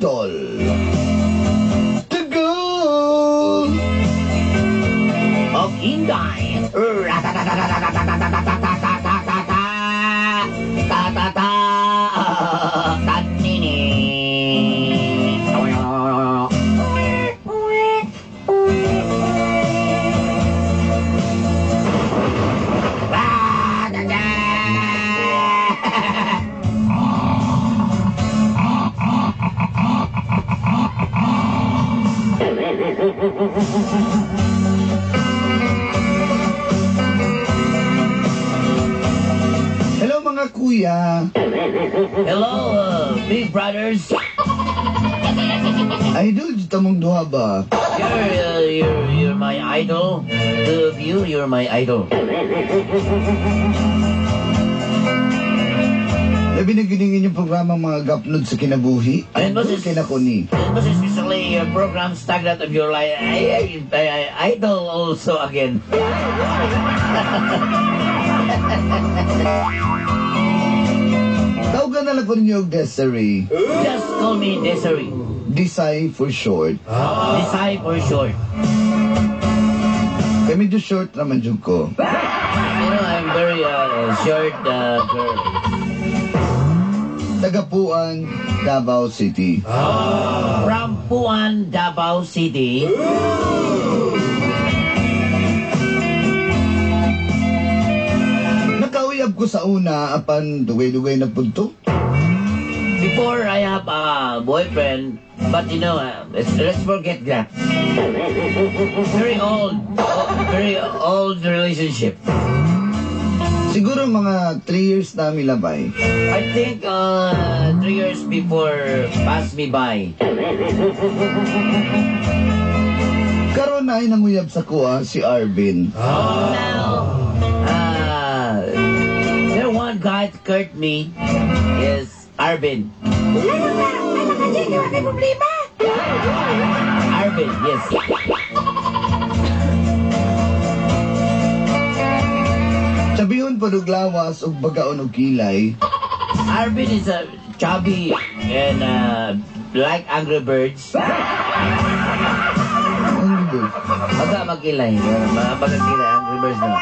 idol. The goal of Inday. Tanini. Hello mga kuya. Hello, big brothers. Idol, dito mong duha ba? You're my idol. Two of you, you're my idol. Labi na giningin yung programa mga gapnod sa kinabuhi. And Idol, this is- kinakuni. Most especially your program Stagnant of Your Life. Idol also again. Tawagan na lang ko ninyo og Desiree. Just call me Desiree. Desai for short. Desai for short. Kaya medyo short naman dyan ko. You know, I'm very short girl. Tagapuan, Davao City. From Puan, Davao City. Nakauyab ko sa una apan dugay-dugay na punto. Before I have a boyfriend, but you know, let's forget that. Very old relationship. Siguro mga 3 years na milabay. I think 3 years before passed me by. Karon na ay nanguyab sa kuha si Arvin. Now, there one guy that hurt me is Arvin. Arvin, yes. Sabihon pa lawas og bagaon og kilay. Arvin is a chubby and like Angry Birds. Ang libo. Baga magkilay. Baga kilay Angry Birds na.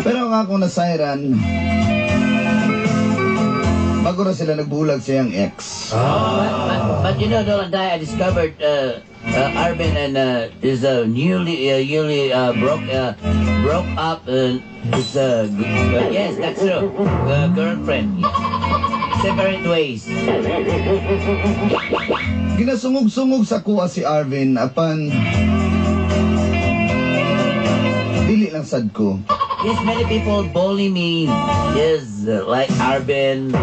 Pero nga akong nasayran, bago na sila nagbulag siyang ex. But you know, Dolan I discovered Arvin and is newly broke up. Is yes, that's true. Girlfriend. Separate ways. Ginasungog-sungog sa kuha si Arvin apan dili lang sad ko. Yes, many people bully me. Yes, like Arvin,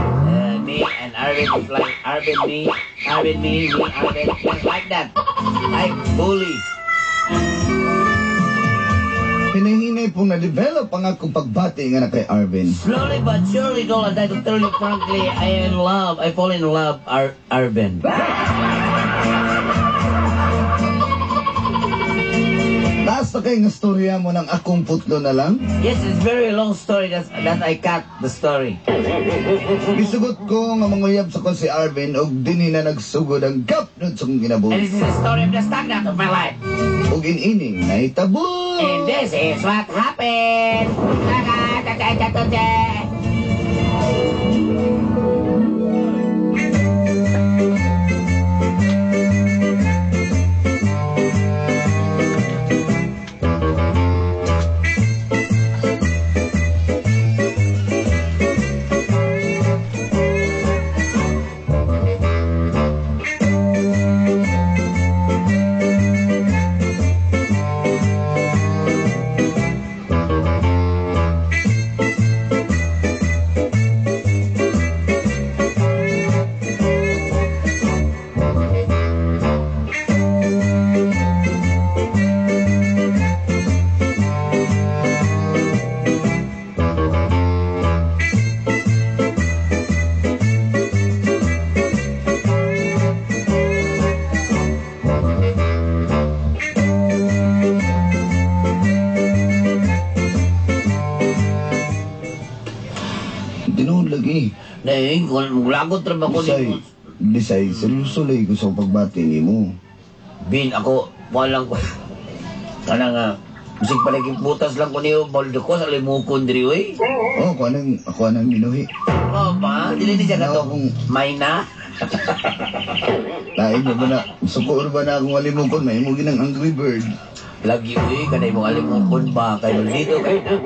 me, and Arvin is like Arvin, me, Arvin, me, Arvin, just like that. Like bully. Hinahinay pong na-develop ang akong pagbati nga na kay Arvin. Slowly but surely, Dolan, I to tell you frankly, I fall in love, Arvin. Taas na kayo nga storya mo ng akong putlo na lang. Yes, it's very long story that I cut the story. Gisugot ko nga manguyab sa kon si Arvin og dinhi na nagsugod ang gapnod sa kong And kinabuhi. this is the story of the stagnant of my life. Og inining na itabo. And this is what happened. lagi. Dahil, kung lagot rin ako Bisay, ni Bisay, seryoso lagi ko sa pagbati ni mo. Bin, ako, walang ko. Kana nga, musik palagi butas lang ko niyo, baldo ko sa limukon diri, oy. Oh, ako anang ginuhi. Oh, ba? Dili ni siya Ano katong kung- may na. Lain mo ba na, suko ba na akong alimukon, may mo ginang Angry Bird. Lagi, oy, kanay mo alimukon ba? Kay dito, kay na.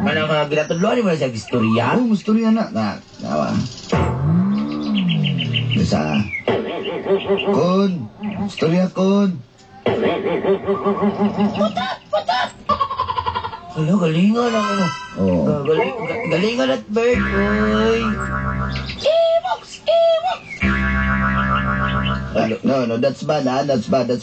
Kana nga, ginatudloan mo na siya istorya. Oh, gusto niya na. Nawa. Bisa. Kun, istorya kun. Hala, galingan ako. Oh. Galingan at bird, oy. No, that's bad, ha? That's bad.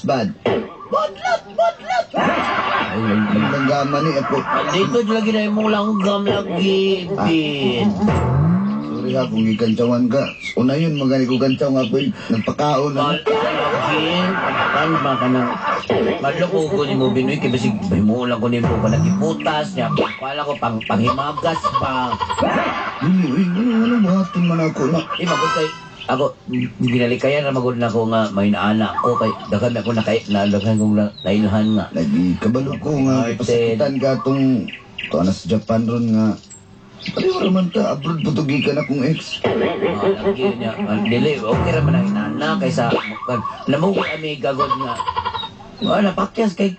Ay, naglanggama ni ako. Dito lagi na yung langgam lagi, Bin. Sorry ha, kung ikantsawan ka. Una yun, magani ko kantsaw nga po yun. Nagpakaon na. Lagi, paano ba ka nang maloko ko ni mo Binoy, kaya basig may mo lang ko ni mo pa nagiputas niya. Kala ko panghimagas pa. Dili, ano, buhatin man ako na. Magod kay, ako, ginalikayan na magod na ko nga may naana ko kay, dagan ako nalaghan kong nainuhan nga. Lagi, kabalo ko nga, Martin. pasakitan ka itong, na sa Japan ron nga. Pareho naman ka, abroad putugi ka na kong ex. Lagi niya, dili, okay raman ang inana kaysa, alam mo ko kami gagod nga. Napakyas kay,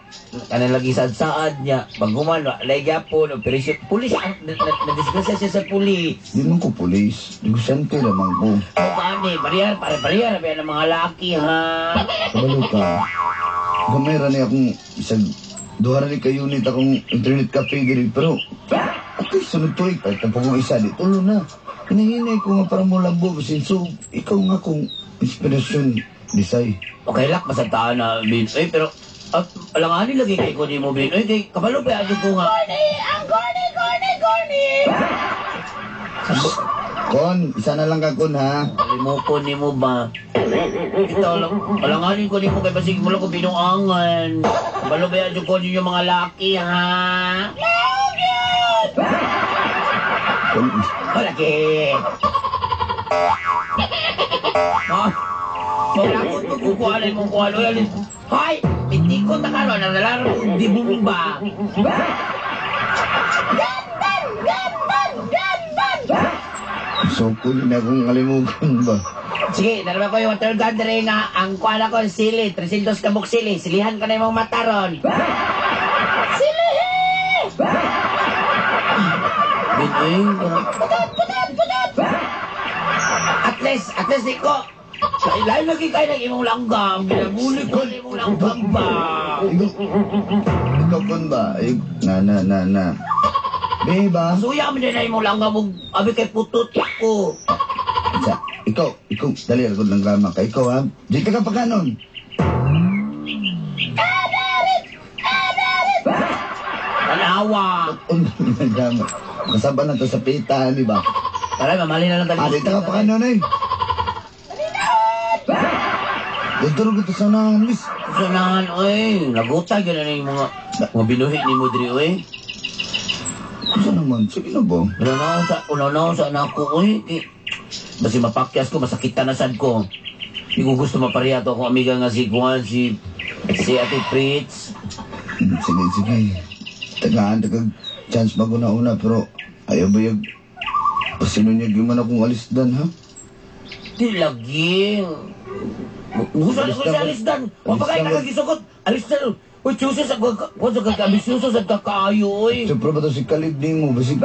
lagi saad niya, pag gumano, lagyapo, operasyon, pulis, nadisgrasya siya sa pulis. Di man ko pulis, negosyante naman ko. O paano pare-pareha na ng mga laki, ha? Kabalo ka, gamay ra ni akong isang, duha ra ni ka-unit akong internet cafe diri, pero, okay, sunod tuig, kahit na pagong isa, di tulo na. Hinahinay ko nga para mo lambog, sinso, ikaw nga kong inspirasyon, Bisay. Okay lak, masantaan na, Bin. Pero, alanganin lagi kay ko di mo, Bin. Kay kabalo pa ko nga. Corny! Kon, isa na lang ka, Kon, ha? Kalimukon ni mo ba? Ito, alanganin ko ni mo kay basig mo lang ko binuangan. Kabalo pa ko ninyo mga laki, ha? Kon, O, laki! Maglakot ko kukuhanin mong kuhalo yan. Hoy! Hindi ko takalo na nalaro di bumba. so, kun na akong alimugan ba? Sige, nalaman ko yung water gun rin na ang kuhala ko sili. 300 kabuk sili. Silihan ka na yung mga mataron. Silihi! Binoy. Putot! At least di ko. Sa ilalim lagi kayo ng imong langgam. Ginabuli ko ng imong langgam ba? Ikaw, Kon ba? Ay, na. Beba? Suya mo din na imong langgam. Abi kay putot ko. Isa, ikaw, dali ako ng gama ka. Ikaw, ha? Di ka pa kanon. Tanawa. Ng gama. Kasaba na to sa pita, di ba? Tara, mamali na lang tayo. Di ka pa kanon, eh. Dito ko sa nahan, miss. Sanahan, oy. Nagutay ka na yung mga binuhi ni mo diri, oy. Ano naman? Sige na ba? Unaw sa anak ko, oy. Basi mapakyas ko, masakitan na sad ko. Hindi ko gusto mapareha to akong amiga nga si Juan, si Ate Fritz. Sige. Tagaan, chance maguna-una, pero ayaw ba yung pasinunyag yung man akong alisdan, ha? Di lagi. Gusto na ko si Alisdan. Wapagay na kagisukot. Alisdan. Uy, chusa sa kagabisuso sa kakaayo, oy. Siyempre ba ito si Kalibding mo? Basig.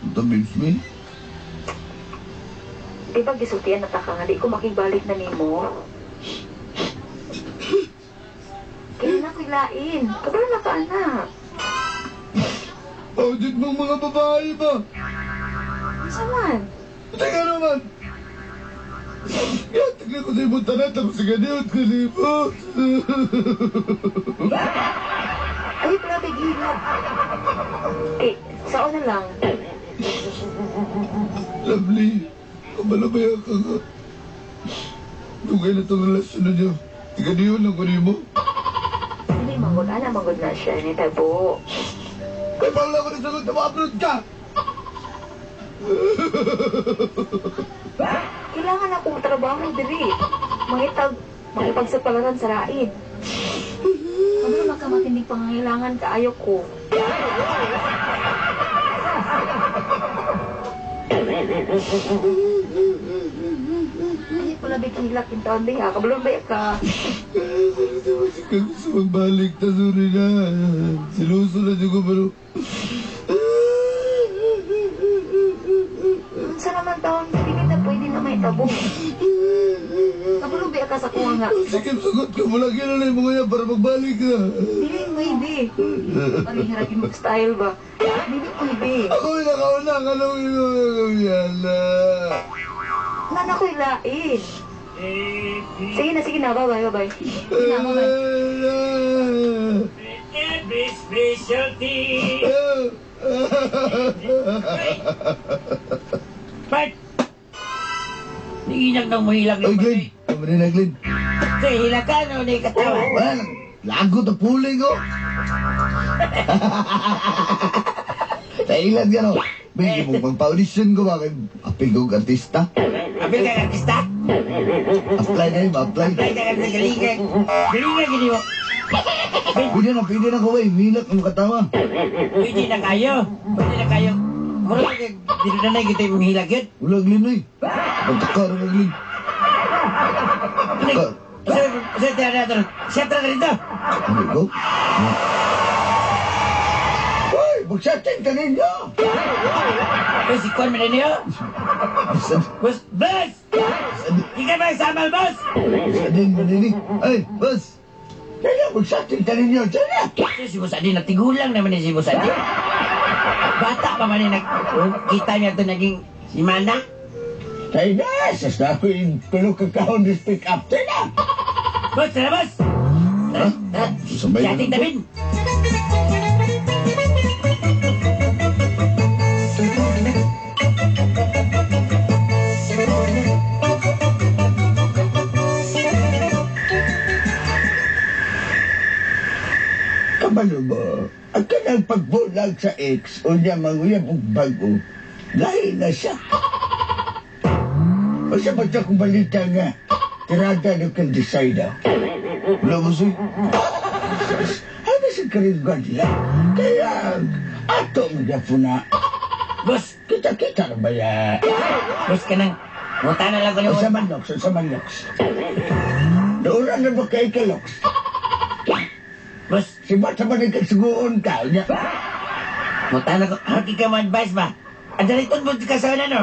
punta, Bismi. Di ba gisultian na ta ka nga, di ko makibalik na nimo. Kaya na ko'y lain. Kabalo na ka, anak. Audit mong mga babae ba? Saman? Teka naman. Yatig na ko sa ibang tanan, tapos ganyan ko ni mo. Ay, grabe, gilap. Saan na lang? Lovely. Kabalabaya ka nga. Dugay na itong relasyon na niyo. Tiganiyon lang ko ni mo. Hindi, manggod. Ana, manggod na siya. Ni Tabo. Kaya parang ako nasagot na ma-upload ka. Kailangan akong trabaho diri. Makipagsapalaran sa lain. Kabalo na ka matinig pangangailangan ka, ayaw ko. Ay, pala bikilak yung taon din ha. Kabalo ba ka? Hindi mo si Kang gusto magbalik. Tasuri na. Sinuso na siya ko pero... Sa naman taon, hindi kita pwede na may tabo. Kabalo ba ka sa kuha nga? Sikip sagot ka mo lagi na lang yung mga yan para magbalik ka. Dili pwede. Pariharapin mag-style ba? Dili pwede. Ako yung nakauna. Anong yan na? Nana ko'y lain. Sige na, bye-bye. Sige na, bye-bye. Every specialty. Bart! Niinag ng mahilag Oy, Glenn. Ano ba na, Glenn? Sa hilag ka, no? Ni katawa. Wala. Lago na puling ko. Sa ilan ka, no? Bigyan mo pang-audition ko ba kay apil kong artista? Apil ka artista? Apply na yun, apply. Apply ka sa galingan. Galingan, gini mo. Pwede na ko, wey. Milak ang katawa. Pwede na kayo. Muro ka, dito na kita yung hilag yun. Wala, Glenn, eh. Pagkakar ka, Glenn. Sa teatro. Siyempre na rito. Ano ko? Hoy, magsatin ka ninyo! Uy, si Kwan man niyo. Boss! Ika ba samal, boss? Sadin mo nini. Ay, boss! Kaya magsatin ka ninyo, sana! Si Boss Adi, natigulang naman ni si Boss Adi. Bata pa man kita niya ito naging si Mana. Kaya na, sas ko yung tulog kakahon this pick up, sana! Boss, tara, boss! Ha? Sabay na Siating lang, David. Kabalo mo, ang kanang pagbulag sa ex o niya manguyab og bago, lahi na siya. O siya ba siya kung balita nga, tirada na kang decider. Wala mo siya? Ano siya karilgan niya? Kaya, ato mo niya po na. Boss, Kita-kita na ba yan? boss ka nang. Munta na lang ko O sa niyo. manoks. Naura na ba kay kaloks? Boss, Si Bata ba nagkasugoon ka? Niya? munta na ko. Haki ka mo advice ba? Adaliton mo ka sa ano, no?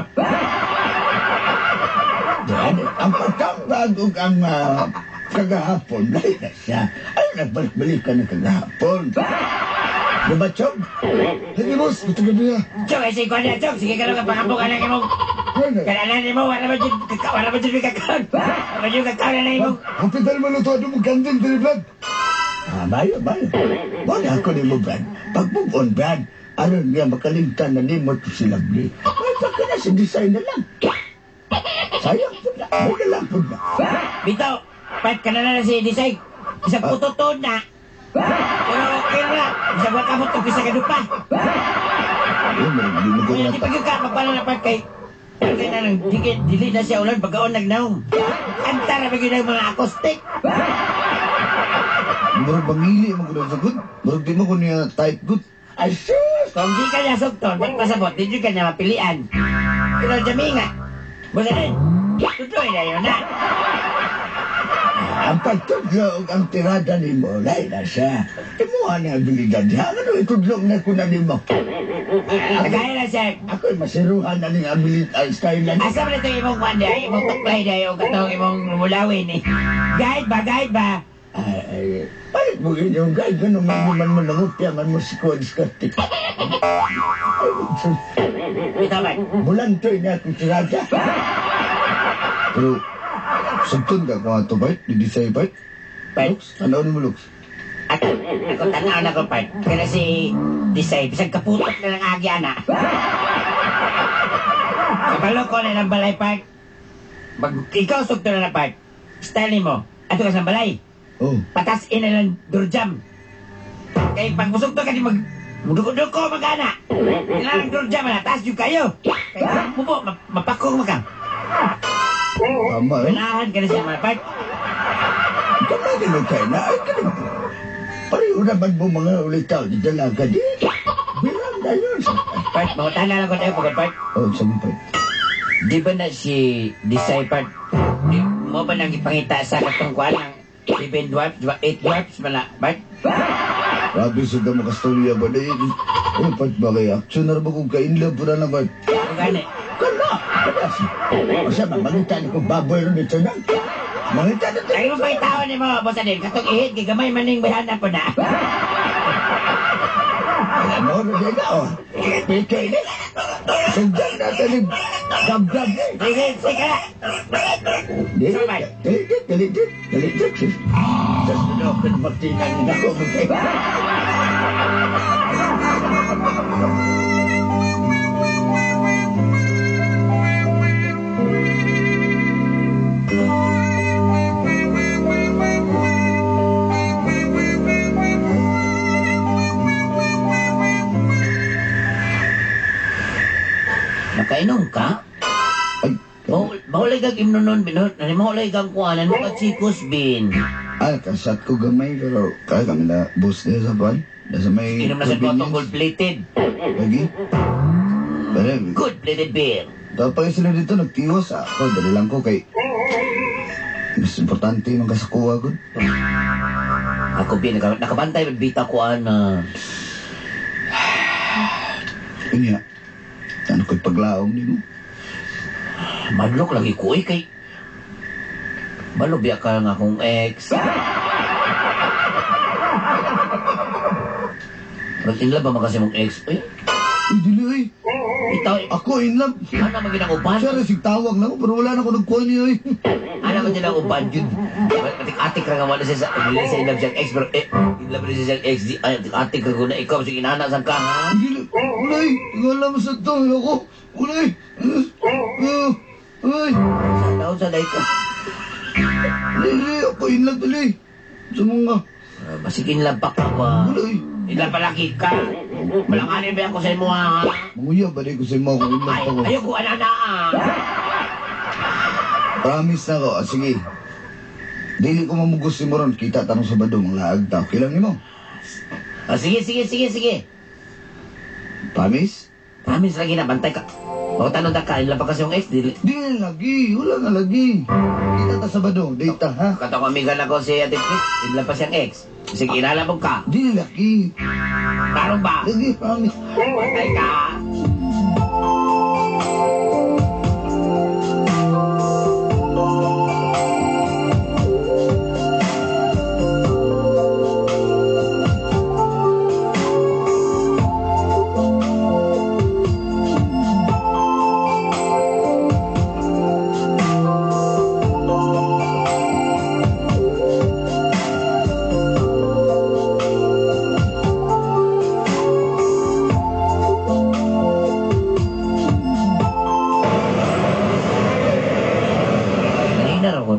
Yan, ang patambag o ang kagahapon, dahil na siya. Ay, nagbalik-balik ka na kagahapon. Diba, Chog? Sige, boss, gusto ka niya. Chong, ay si Kwan na, Chong. Sige ka lang, pangapo ka lang imong. Kailangan mo, wala ba dyan kakawin? Wala ba dyan kakawin na imong? Hospital mo luto, ano mo ganding, Brad? Bayo. Wala ako ni mo, Brad. Pag move on, Brad, ano niya, makalimtan na ni mo to si Lovely. Ay, baka na si design na lang. Sayang po na. Muna lang po na. Bito, fight ka na si Disay. Isang pututod na. Pero okay na. Isang wala ka mo ito, isang kadupa. Hindi mo ko Kaya di nata. pagka magpala na part kay kaya na lang, dili na siya ulan pagkaon nagnaong. Anta na bigyan ng mga acoustic. Murag bangili mo ko na sagot. Murag di mo ko niya type good. Ay, sus! Kung di ka niya sugton, magpasabot, di ka niya mapilian. Pero dami nga. Basta din, tutoy na yun na. Ang pagtudlog ang tirada ni mo, lain na siya. Imuha niya abilidad niya. Ano itudlog na ko na ni mo? Kaya na, sir. Ako'y masiruhan na ng abilidad style na niya. Asa mo na ito imong kwanda, imong tuklay na yung katong imong mulawin eh. Guide ba? Ay, palit mo inyong guide. Ganun man mo nangutya, man mo si Kuwan Scotty. Ito ba? Bulantoy na akong tirada. Pero, sugtun ka kung ato, Bart? Di say, Bart? Bart? Lux? Ano mo, Lux? Ako tanaw na ko, part. Kaya si Disay, bisag kaputot na ng agi, ana. Kapalo ko na ng balay, part. Ikaw sugto na part. Style mo, ato ka sa balay. Oh. Patas ina lang durjam. Kaya pag musugto ka di Muduko magana. Kailangan durjam na, taas yung kayo. Kaya mupo, mapakong makang. Tama, eh. Panahan ka na siya, mga part. Tama din ang kaya na. Ay, ganun. Pareho naman mo mga ulitaw di dalaga di. Bilang na yun. Part, mawatana lang ko tayo, pagod, part. Oh, sabi, Bart. Di ba na si Disay, part? Di mo ba nang ipangita sa katungkuan ng 7 dwarfs, 8 dwarfs, mana, part? Grabe sa dama kastorya ba na yun? Eh, Bart, ba kaya? Action na ba kung kainlove po na lang, Bart? Ano gani? Kana! Masa ba, mangita ni kong baboy rin dito na? Mangita na tayo. Ay mo pa itawan ni mo, boss Adel, katong ihit, gigamay maning bayhanan po na. Alam mo, Rodela, oh. Pikay na. Sundan natin yung gab-gab na. Sige, sige na. Dali. Sa sunod, magtinang na ako. Nakainom ka? Ay, Mahulay kang imnonon, mahulay kang kuhanan mo ka chikos, bin. kasat ko gamay, pero kaya kami na bus niya sa pan. Nasa may Inom na sa kotong gold-plated. Lagi? Pero, Gold-plated beer. tapos sila dito nagtiwas ako. Dali lang ko kay... Mas importante yung kasakuha ko. Ako, bin, nakabantay, bita ko, Kanya, ano ko'y paglaom ni mo? Madlok lagi ko, kay... Malubya ka nga akong ex. Nag-inlove ba man kasi mong ex? Uy, Uy, dili ay. itaw, Ako in love. ano man ginang uban? Siya rin tawag lang ko, pero wala na ako nagkuha niya ay. Ano man ginang uban yun? Atik-atik ka nga wala siya sa inlove siyang ex, pero inlove rin siya siyang ex. Atik ka ko na ikaw, sige inana sa ka, ha? Dili, ulay. Tingala mo sa to, ako. Ulay. Ay. Sa taon sa day ka. Dili, ako in love dili. Sa mga, Masig inlove pa ka ba? ulay. Inlove palaki ka. Malanganin ba ako sa imo, ha? Manguya ba rin ko sa mga kung in love Ay, ako. ayoko, anana, Promise na ko. Sige. Dili ko mamugos si Moron. Kita tanong sa badong. Laag ta. Kilang ni mo. Sige. Promise? Promise lagi na, bantay ka. O, tanong ka, inlove pa kasi yung ex, dili. Di lagi. Wala nga lagi. Kita ta sa badong. Data ha. Katong amiga na ko si Ate Chris, inlove pa siyang ex. Sige, inalabog ka. Di lagi. Tarong ba? Lagi. Promise. Bantay ka.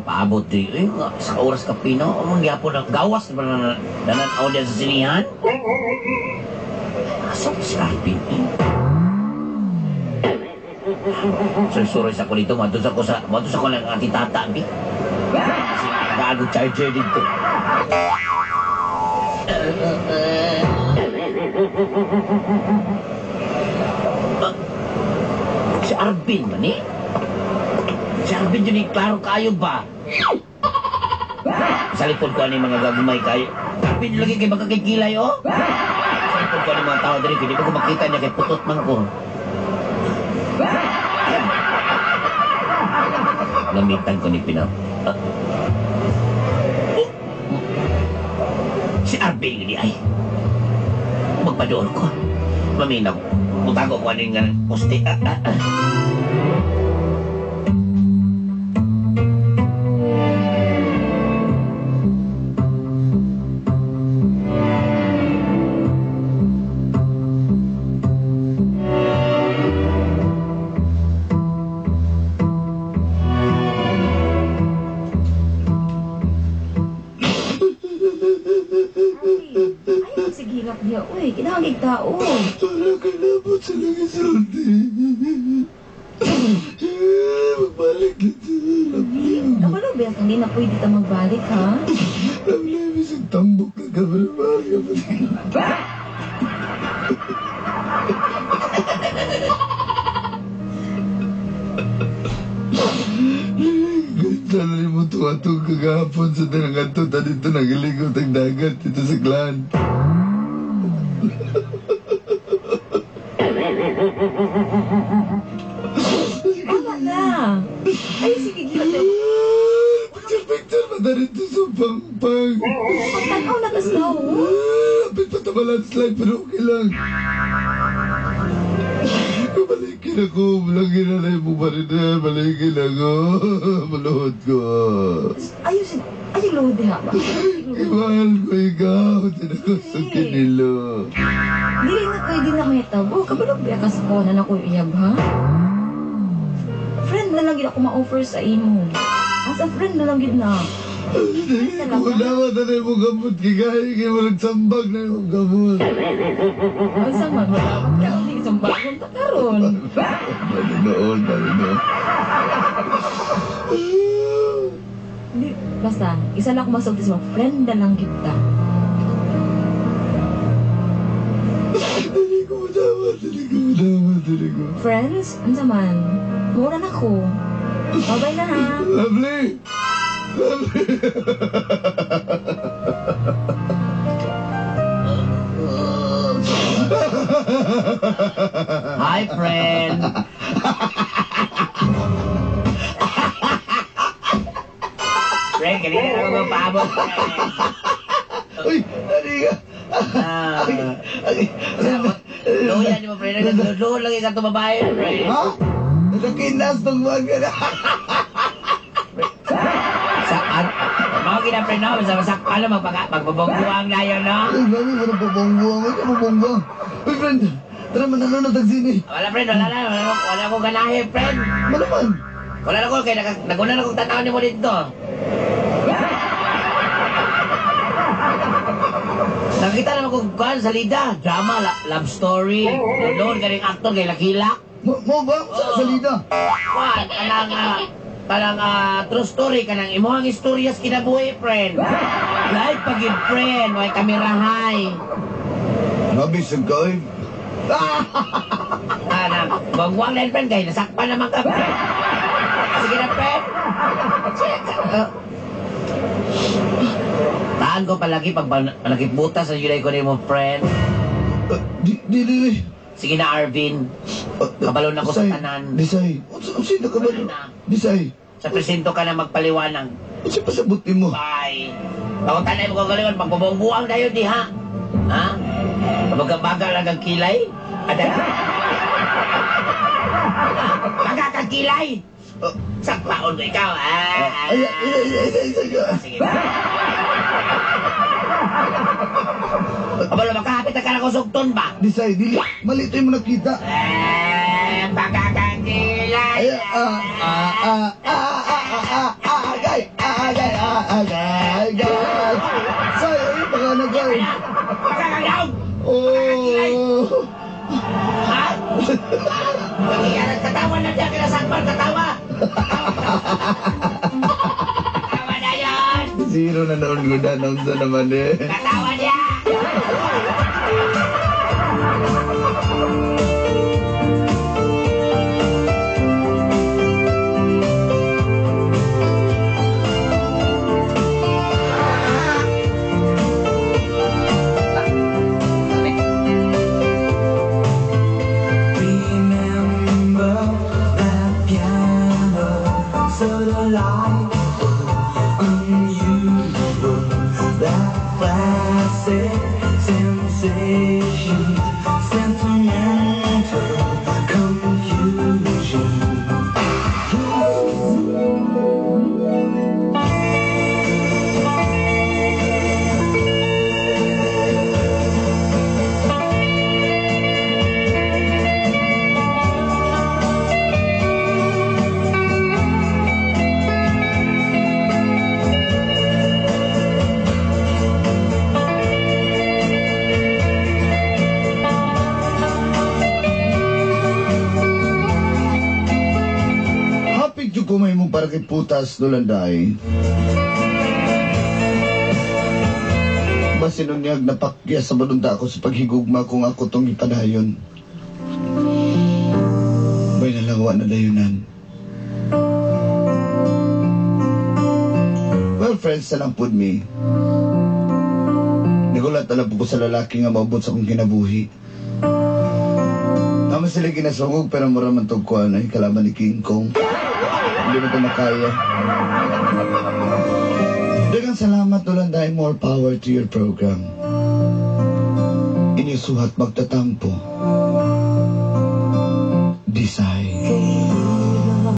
Paabot di, sa oras ka pino, amang gyapon ang gawas na na danan audience sa sinihan. Asa ko si Alvin, eh? Sorry sa ko dito, matos ako ng ating tata, bi. Kasi nag-aago charger dito. Si Arvin man, eh? Si Arvin yun, klaro kayo ba? sa likod ko ani mga gagmay kayo. Kapin lagi kay baka kay kilay oh. Sa likod ko ani mga tao diri kay di ko makita niya kay putot man ko. Lamitan ko ni Pinang. Oh. Si Arvin gini ay. Magpadoon ko. Maminaw. Mutago ko aning nga poste. Ay, sige hirap niya. Uy, kinahangig tao. Wala ka labot sa langit sulti. Magbalik na ito. Kabalo, Bea, hindi na pwede ta magbalik, ha? Nablabis ang tambok na kabarabal ka pa. Ganda na rin mo tuwatong kagahapon sa tanangato. Dito nagaligot ang dagat dito sa klan. Tama na. Ay, sige, hirap niya. Picture pa na rin ito sa pangpang. Pagtanaw na kas na, oh. Apit pa tamalan slide pero okay lang. Balikin ako. Malangin na lang mo pa rin na. Balikin ako. Maluhod ko. Ayusin. Ay, load ha ba? Mahal ko ikaw. Tinako sa kinilo. Dili na pwede na may tabo. Kabalo, Bea, kas ko na ako iyab, ha? Friend na lang gid ako ma-offer sa imo. As a friend na lang gid na. Kung naman na rin mo gamot. Kigay mo nagsambag na yung gamot. Ang sama, malawag ka. Hindi isang bagong takaron. Malinoon. Hindi, basta, isa lang ako masulti sa mga friend na lang kita. Dali ko dapat. Friends? Ang saman. Mura na ko. Bye-bye na, ha? Lovely! Hi, friend. Friend, kanina na ako magpaabot, friend. Uy! Dali ka! Luyan niyo mo, friend. Nagluhod lang isang tumabayan, friend. Ha? Nakinas ng mga na. Saan? Mga kinapre no, masakpan na magbabongguang na yun, no? Ay, mami, walang pabongguang. Ay, pabongguang. Uy, friend! Tara, manalo na tagsini. Wala, friend, wala akong ganahe, friend. Malaman. Wala na ko, kaya naguna na kong tanaw niyo mo dito. Nakita naman kong kuhan sa Lida, drama, love story. Doon galing actor, kay Lakila. Mo ba? Sa salida. What? Kanang true story, kanang imuhang istoryas kinabuhi, friend. Live pagid, friend, may kamerahay. Nabis ang kain. Bangwang na yun, friend, kayo nasakpan naman ka, friend. Sige na, friend. Check. Taan ko palagi pag nakiputa sa yulay ko na mo, friend. Di. Sige na, Arvin. Kabalon ako sa tanan. Disay. Unsay na kabalo? Disay. Sa presinto ka na magpaliwanag. Unsay pasabutin mo? Bye. Bago tanay mo kagalingon, magpabongguang na yun, di ha? Ha? Magkabaga lang ang kilay? Ada? Baga kang kilay? Sakpaon mo ikaw, ha? Ay. Sige na. Kabalo, makahapit na ka na kusugton ba? Disay, dili. Mali ito yung nakita. Baga kang kilay. Agay. Say, ay, baka nagay. Baga kang yaw! Oh. Ha? Pag-iyaran, katawa na dyan, kinasakpan, katawa! Katawa na yan! Zero na noon ko na nung sa naman eh. Katawa niya! so delightful, unusual, that classic sensation, sentimental confusion. Hapit yung kumay mong para kay putas dolanday. Basinunyag napakya sa balunda ako sa paghigugma kung ako tong ipadayon. Bay nalawa na dayunan. Well, friends, salampod me. Nagulat alam po ko sa lalaki nga maubot sa kong kinabuhi. Naman sila ginasungog pero muraman tong kuhan ay kalaban ni King Kong. Hindi mo ito makaya. Dagang salamat ulan dahil more power to your program. Inyusuhat magtatampo. Decide.